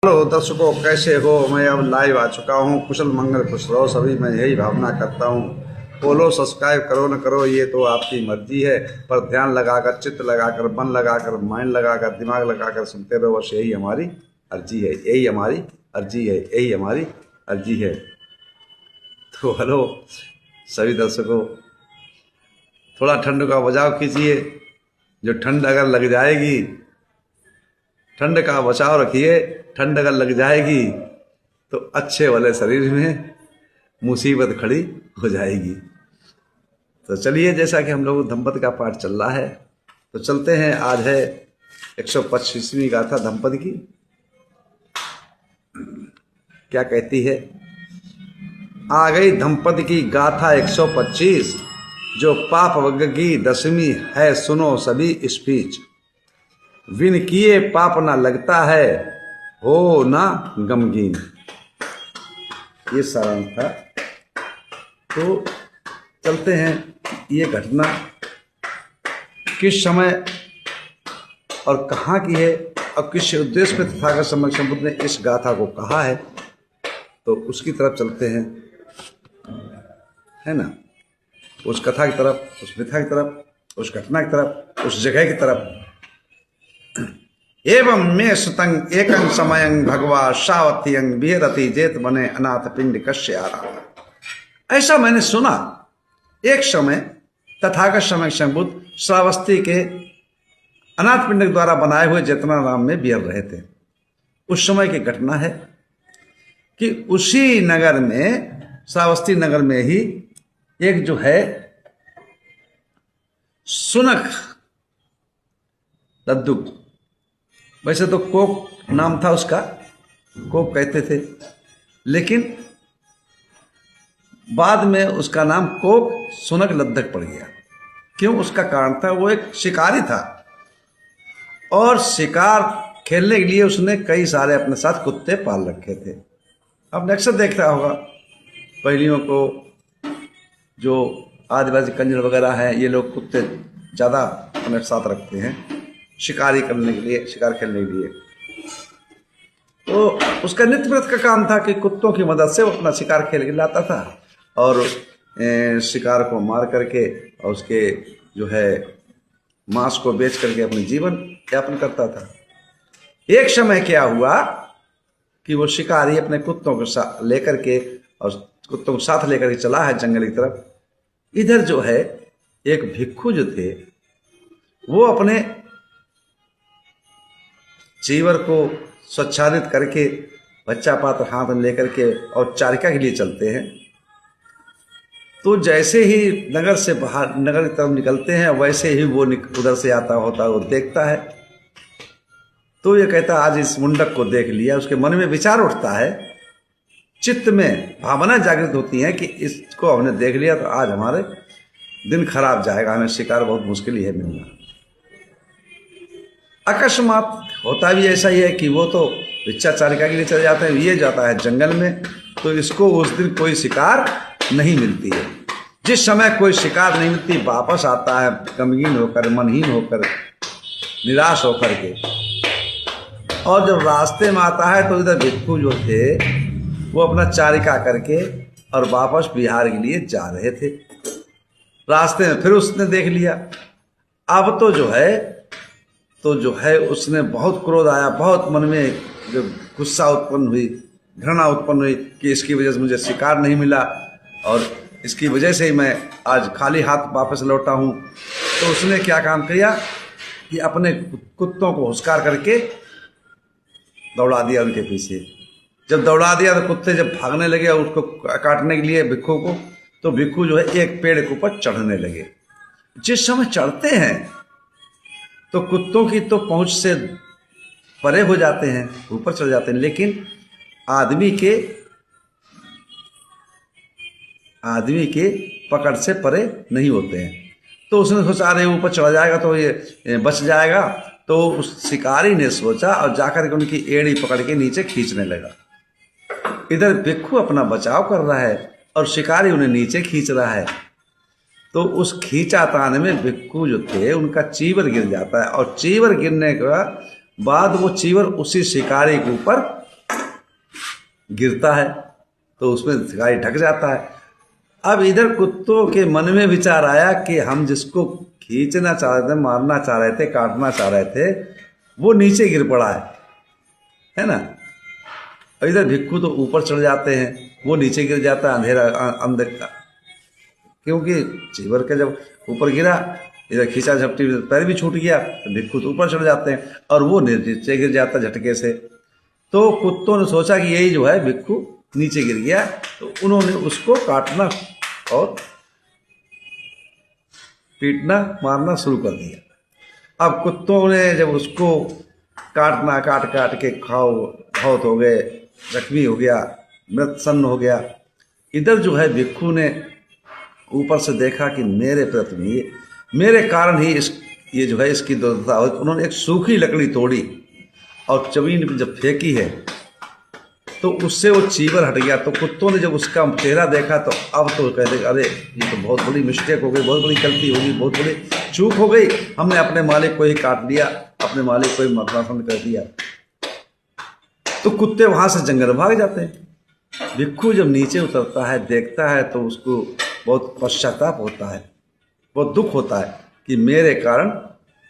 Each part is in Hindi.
हेलो दर्शकों, कैसे हो। मैं अब लाइव आ चुका हूँ। कुशल मंगल खुश रहो सभी, मैं यही भावना करता हूँ। फॉलो सब्सक्राइब करो न करो ये तो आपकी मर्जी है, पर ध्यान लगाकर, चित्त लगाकर, मन लगाकर, माइंड लगाकर, दिमाग लगाकर सुनते रहो, बस यही हमारी अर्जी है, यही हमारी अर्जी है, यही हमारी अर्जी है। तो हेलो सभी दर्शकों, थोड़ा ठंड का बचाव कीजिए। जो ठंड अगर लग जाएगी, ठंड का बचाव रखिए। ठंड अगर लग जाएगी तो अच्छे वाले शरीर में मुसीबत खड़ी हो जाएगी। तो चलिए, जैसा कि हम लोग धम्पति का पाठ चल रहा है तो चलते हैं। आज है 125वीं गाथा धम्पति की। क्या कहती है? आ गई धम्पति की गाथा 125, जो पाप वर्ग की 10वीं है, सुनो सभी स्पीच। विन किए पाप ना लगता है, हो ना गमगीन। ये सारांश था। तो चलते हैं। ये घटना किस समय और कहाँ की है और किस उद्देश्य पे तथागत समक्ष बुद्ध ने इस गाथा को कहा है, तो उसकी तरफ चलते हैं, है ना। उस कथा की तरफ, उस मिथा की तरफ, उस घटना की तरफ, उस जगह की तरफ। एवं मे सुतंग एकं समयं भगवा सावत्यं विहरति जेत बने अनाथ पिंड कश्य आरा। ऐसा मैंने सुना, एक समय तथागत समक्ष बुद्ध श्रावस्ती के अनाथ पिंड द्वारा बनाए हुए जेतना राम में विहर रहे थे। उस समय की घटना है कि उसी नगर में, श्रावस्ती नगर में ही एक जो है सुनक लद्दू, वैसे तो कोक नाम था उसका, कोक कहते थे, लेकिन बाद में उसका नाम कोक सुनक लद्दक पड़ गया। क्यों? उसका कारण था, वो एक शिकारी था और शिकार खेलने के लिए उसने कई सारे अपने साथ कुत्ते पाल रखे थे। आपने अक्सर देखा होगा पहलियों को, जो आदिवासी कंजर वगैरह हैं, ये लोग कुत्ते ज़्यादा अपने साथ रखते हैं शिकारी करने के लिए, शिकार खेलने के लिए। तो उसका नित्य व्रत का काम था कि कुत्तों की मदद से वो अपना शिकार खेल के लाता था और शिकार को मार करके और उसके जो है मांस को बेच करके अपने जीवन यापन करता था। एक समय क्या हुआ कि वो शिकारी अपने कुत्तों को साथ लेकर के, और कुत्तों को साथ लेकर के चला है जंगल की तरफ। इधर जो है एक भिक्षु जो थे, वो अपने चीवर को स्वच्छादित करके बच्चा पात्र हाथ में लेकर के और चारिका के लिए चलते हैं। तो जैसे ही नगर से बाहर, नगर की तरफ निकलते हैं, वैसे ही वो उधर से आता होता वो देखता है। तो ये कहता, आज इस मुंडक को देख लिया। उसके मन में विचार उठता है, चित्त में भावना जागृत होती है कि इसको हमने देख लिया तो आज हमारे दिन खराब जाएगा, हमें शिकार बहुत मुश्किल ही है मिलना। अकस्मात होता भी ऐसा ही है कि वो तो भिक्षा चारिका के लिए चले जाते हैं, ये जाता है जंगल में, तो इसको उस दिन कोई शिकार नहीं मिलती है। जिस समय कोई शिकार नहीं मिलती, वापस आता है गमगीन होकर, मनहीन होकर, निराश होकर के। और जब रास्ते में आता है तो इधर भिक्षु जो थे वो अपना चारिका करके और वापस बिहार के लिए जा रहे थे। रास्ते में फिर उसने देख लिया। अब तो जो है उसने बहुत क्रोध आया, बहुत मन में जो गुस्सा उत्पन्न हुई, घृणा उत्पन्न हुई कि इसकी वजह से मुझे शिकार नहीं मिला और इसकी वजह से ही मैं आज खाली हाथ वापस लौटा हूँ। तो उसने क्या काम किया कि अपने कुत्तों को हुस्कार करके दौड़ा दिया उनके पीछे। जब दौड़ा दिया तो कुत्ते जब भागने लगे और उसको काटने के लिए भिक्षु को, तो भिक्षु जो है एक पेड़ के ऊपर चढ़ने लगे। जिस समय चढ़ते हैं तो कुत्तों की तो पहुंच से परे हो जाते हैं, ऊपर चढ़ जाते हैं, लेकिन आदमी के पकड़ से परे नहीं होते हैं। तो उसने सोचा, अरे ऊपर चढ़ जाएगा तो ये बच जाएगा। तो उस शिकारी ने सोचा और जाकर के उनकी एड़ी पकड़ के नीचे खींचने लगा। इधर भिक्षु अपना बचाव कर रहा है और शिकारी उन्हें नीचे खींच रहा है। तो उस खींचातान में भिक्षु जो थे उनका चीवर गिर जाता है और चीवर गिरने के बाद वो चीवर उसी शिकारी के ऊपर गिरता है तो उसमें शिकारी ढक जाता है। अब इधर कुत्तों के मन में विचार आया कि हम जिसको खींचना चाह रहे थे, मारना चाह रहे थे, काटना चाह रहे थे, वो नीचे गिर पड़ा है ना। और इधर भिक्खु तो ऊपर चढ़ जाते हैं, वो नीचे गिर जाता है अंधेरा अंदर, क्योंकि चीवर के जब ऊपर गिरा, इधर खींचा झपटी पैर भी छूट गया, तो भिक्खु तो ऊपर चढ़ जाते हैं और वो नीचे गिर जाता झटके से। तो कुत्तों ने सोचा कि यही जो है भिक्खु नीचे गिर गया, तो उन्होंने उसको काटना और पीटना मारना शुरू कर दिया। अब कुत्तों ने जब उसको काटना, काट काट के बहुत हो गए, जख्मी हो गया, मृत सन्न हो गया। इधर जो है भिक्खु ने ऊपर से देखा कि मेरे प्रति मेरे कारण ही ये जो है इसकी दुर्दशा हो। उन्होंने एक सूखी लकड़ी तोड़ी और जमीन पर जब फेंकी है तो उससे वो चीवर हट गया। तो कुत्तों ने जब उसका चेहरा देखा तो अब तो कहते अरे ये तो बहुत बड़ी मिस्टेक हो गई, बहुत बड़ी गलती होगी, बहुत बड़ी चूक हो गई, हमने अपने मालिक को ही काट लिया, अपने मालिक को ही मरना पसंद कर दिया। तो कुत्ते वहां से जंगल भाग जाते हैं। भिक्खु जब नीचे उतरता है, देखता है, तो उसको बहुत पश्चाताप होता है, बहुत दुख होता है कि मेरे कारण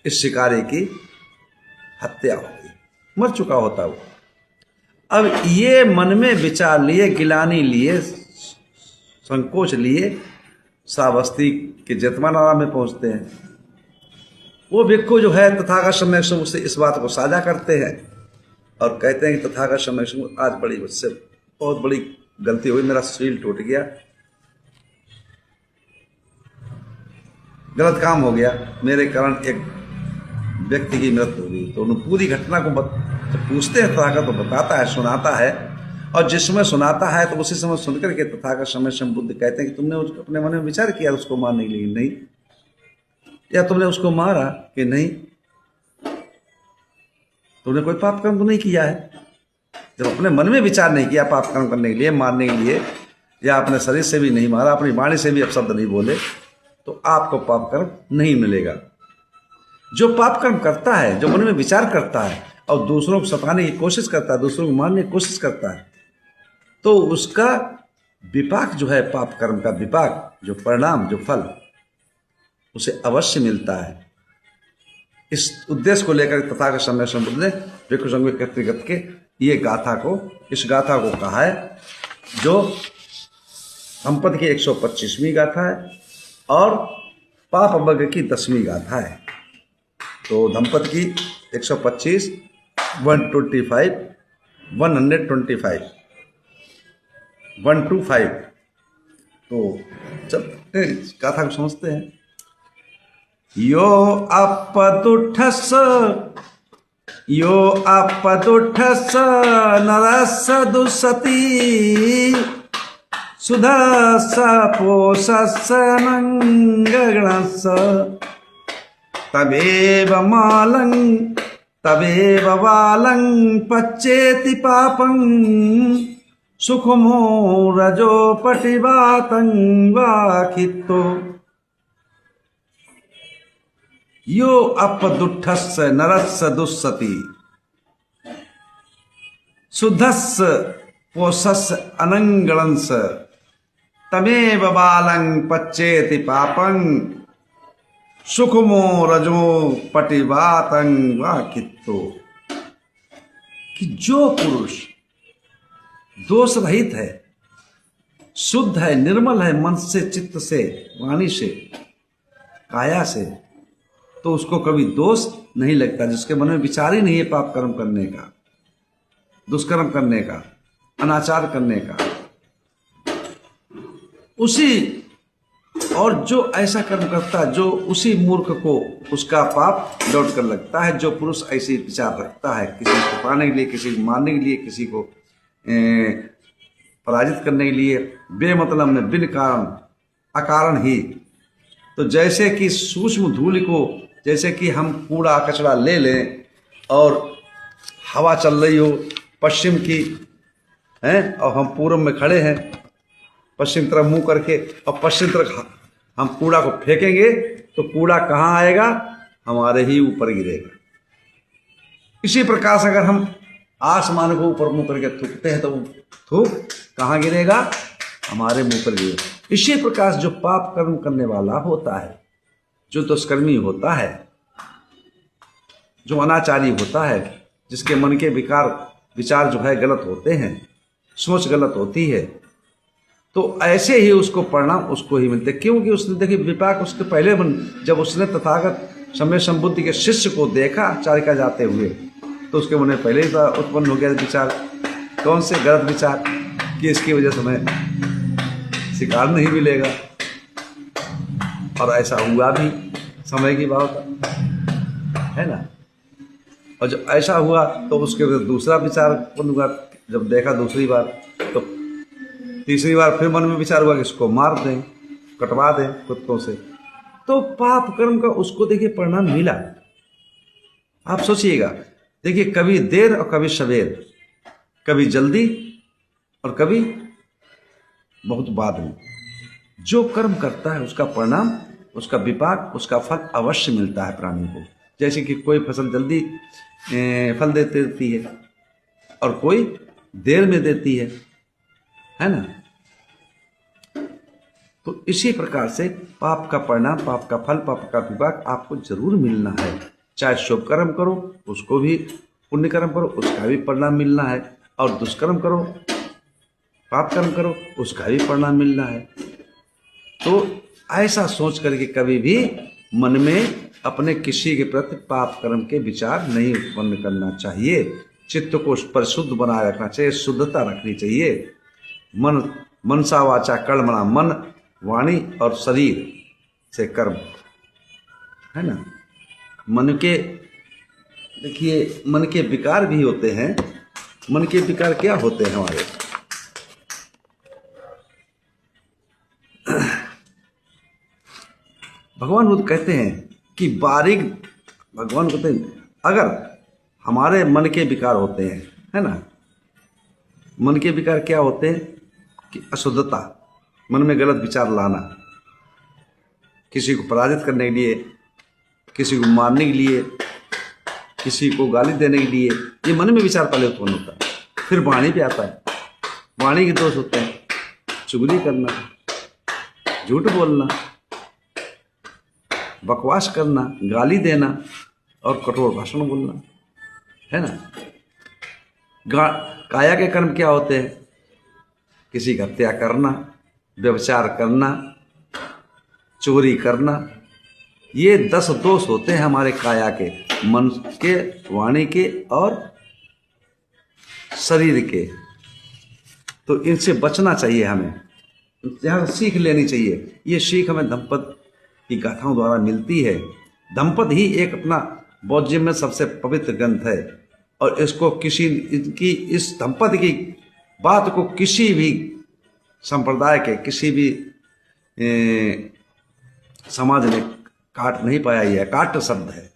इस शिकारी की हत्या होगी, मर चुका होता वो। अब ये मन में विचार लिए, गिलानी लिए, संकोच लिए, श्रावस्ती के जेतमानाराम में पहुंचते हैं। वो भिक्खु जो है तथागत सम्यक समूह से इस बात को साझा करते हैं और कहते हैं कि तथागत सम्यक समूह आज बड़ी मुझसे बहुत बड़ी गलती हुई, मेरा शील टूट गया, गलत काम हो गया, मेरे कारण एक व्यक्ति की मृत्यु हो गई। तो उन्होंने पूरी घटना को जब पूछते हैं तथागत तो बताता है, सुनाता है, और जिस समय सुनाता है तो उसी समय सुनकर के तथागत सम्यक बुद्ध कहते हैं कि तुमने अपने मन में विचार किया उसको मारने के लिए? नहीं। या तुमने उसको मारा कि नहीं? तुमने कोई पाप कर्म तो नहीं किया है। जब अपने मन में विचार नहीं किया पाप कर्म करने के लिए, मारने के लिए, या अपने शरीर से भी नहीं मारा, अपनी वाणी से भी अपशब्द नहीं बोले, तो आपको पाप कर्म नहीं मिलेगा। जो पाप कर्म करता है, जो मन में विचार करता है और दूसरों को सताने की कोशिश करता है, दूसरों को मारने की कोशिश करता है, तो उसका विपाक जो है, पाप कर्म का विपाक, जो परिणाम, जो फल, उसे अवश्य मिलता है। इस उद्देश्य को लेकर तथागत सम्यक बुद्ध ने भिक्खु संघ में एकत्रित के ये गाथा को, इस गाथा को कहा है, जो धम्पति की 125वीं गाथा है और पाप वर्ग की 10वीं गाथा है। तो धम्पति की 125, 125, 125, 125। तो चल गाथा को समझते हैं। यो अपदुठस नरस दुसती सुधस पोषस नंगणस तवेव वालं पच्चेति पापं सुखमो रजो पटिवातं वाखितो। यो अपदुठस् नरस् दुस्सति सुधस् पोषस् अनंगणंस तमेव बालं पच्चेति पापं सुखमो रजो पटिवातं वाखितो। कि जो पुरुष दोष रहित है, शुद्ध है, निर्मल है, मन से, चित्त से, वाणी से, काया से, तो उसको कभी दोष नहीं लगता। जिसके मन में विचार ही नहीं है पाप कर्म करने का, दुष्कर्म करने का, अनाचार करने का, उसी, और जो ऐसा कर्म करता है, जो उसी मूर्ख को उसका पाप लौट कर लगता है। जो पुरुष ऐसी विचार रखता है, किसी को पाने के लिए, किसी को मारने के लिए, किसी को पराजित करने के लिए, बेमतलब में, बिन कारण, अकारण ही, तो जैसे कि सूक्ष्म धूलि को, जैसे कि हम कूड़ा कचरा ले लें और हवा चल रही हो पश्चिम की है, और हम पूर्व में खड़े हैं पश्चिम तरफ मुंह करके, और पश्चिम तरफ हम कूड़ा को फेंकेंगे तो कूड़ा कहाँ आएगा? हमारे ही ऊपर गिरेगा। इसी प्रकार से अगर हम आसमान को ऊपर मुंह करके थूकते हैं तो वो थूक कहाँ गिरेगा? हमारे मुंह पर गिरेगा। इसी प्रकार जो पाप कर्म करने वाला होता है, जो दुष्कर्मी होता है, जो अनाचारी होता है, जिसके मन के विचार जो है गलत होते हैं, सोच गलत होती है, तो ऐसे ही उसको परिणाम उसको ही मिलते। क्योंकि उसने देखिए विपाक उसके पहले जब उसने तथागत समय संबुद्धि के शिष्य को देखा चारिका जाते हुए, तो उसके मन में पहले ही उत्पन्न हो गया विचार, कौन से गलत विचार, कि इसकी वजह से हमें शिकार नहीं मिलेगा। और ऐसा हुआ भी, समय की बात है ना। और जब ऐसा हुआ तो उसके बाद दूसरा विचार उत्पन्न हुआ। जब देखा दूसरी बार, तो तीसरी बार फिर मन में विचार हुआ कि इसको मार दें, कटवा दें कुत्तों से। तो पाप कर्म का उसको देखिए परिणाम मिला। आप सोचिएगा, देखिए कभी देर और कभी सवेर, कभी जल्दी और कभी बहुत बाद में। जो कर्म करता है उसका परिणाम, उसका विपाक, उसका फल अवश्य मिलता है प्राणी को। जैसे कि कोई फसल जल्दी फल देती है और कोई देर में देती है ना। तो इसी प्रकार से पाप का परिणाम, पाप का फल, पाप का विपाक आपको जरूर मिलना है। चाहे शुभ कर्म करो उसको भी, पुण्य कर्म करो उसका भी परिणाम मिलना है, और दुष्कर्म करो, पाप कर्म करो उसका भी परिणाम मिलना है। तो ऐसा सोच करके कभी भी मन में अपने किसी के प्रति पाप कर्म के विचार नहीं उत्पन्न करना चाहिए। चित्त को परिशुद्ध बनाए रखना चाहिए, शुद्धता रखनी चाहिए। मनसा वाचा कर्मणा, मन, वाणी और शरीर से कर्म, है ना। मन के देखिए, मन के विकार भी होते हैं। मन के विकार क्या होते हैं हमारे? भगवान बुद्ध कहते हैं कि भगवान कहते हैं अगर हमारे मन के विकार होते हैं, है ना। मन के विकार क्या होते हैं? कि अशुद्धता, मन में गलत विचार लाना, किसी को पराजित करने के लिए, किसी को मारने के लिए, किसी को गाली देने के लिए, ये मन में विचार पहले उत्पन्न होता है। फिर वाणी पे आता है। वाणी के दोष होते हैं चुगली करना, झूठ बोलना, बकवास करना, गाली देना और कठोर भाषण बोलना, है ना। काया के कर्म क्या होते हैं? किसी की हत्या करना, व्यभिचार करना, चोरी करना। ये 10 दोष होते हैं हमारे काया के, मन के, वाणी के और शरीर के। तो इनसे बचना चाहिए हमें, यहाँ सीख लेनी चाहिए। ये सीख हमें दंपत की गाथाओं द्वारा मिलती है। दंपत ही एक अपना बौद्ध में सबसे पवित्र ग्रंथ है, और इसको इस दंपत की बात को किसी भी संप्रदाय के, किसी भी समाज ने काट नहीं पाया। यह काट शब्द है।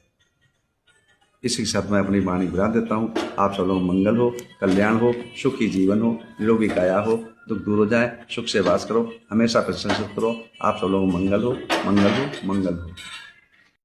इसी के साथ मैं अपनी वाणी विराम देता हूँ। आप सब लोगों मंगल हो, कल्याण हो, सुखी जीवन हो, निरोगी काया हो, दुख दूर हो जाए, सुख से वास करो, हमेशा प्रशंसित करो। आप सब लोगों मंगल हो, मंगल हो, मंगल हो।